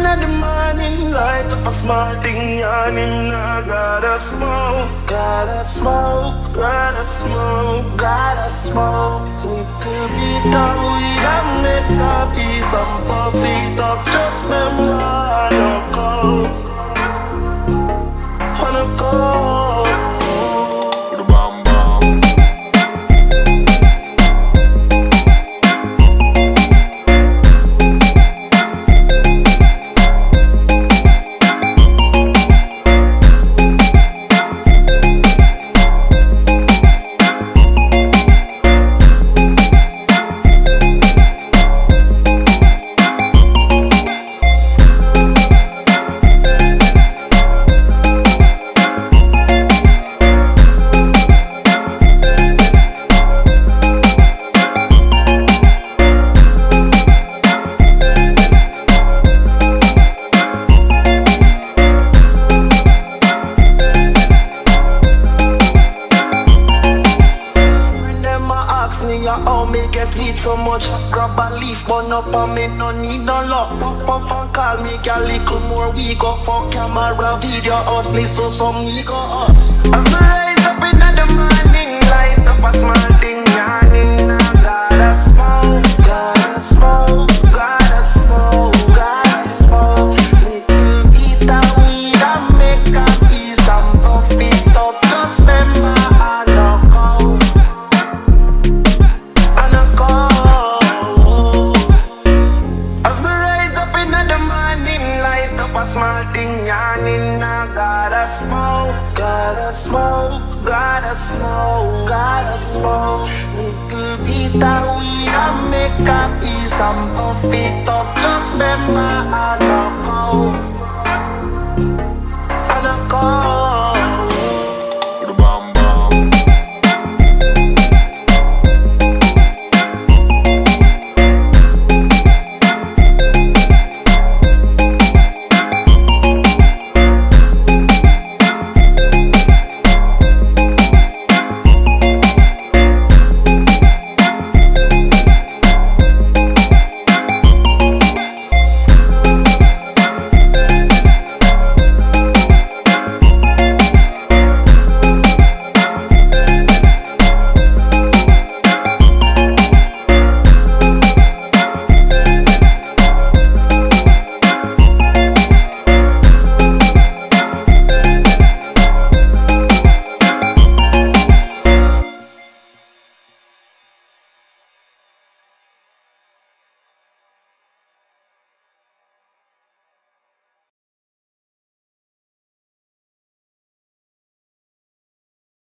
in the morning, light up a small thing, yawning. I gotta smoke, gotta smoke, gotta smoke, gotta smoke. Little bit of weed and make a piece and puff it up. Just remember, I don't go, wanna go. The bomb bomb. How me get weed so much? Grab a leaf, burn up and me no need no luck. Puff puff and call me a little more. We go for camera, video us, play so some we go us. As we rise up in the morning, light up a small thing, yawning. I gotta smoke, gotta smoke, gotta smoke, gotta smoke. Little bit of weed and make a piece and puff it up. Just remember I don't go. A small thing yawning, I gotta smoke, gotta smoke, gotta smoke, gotta smoke. Little bit of weed and make a piece and puff it up. Just remember I don't go.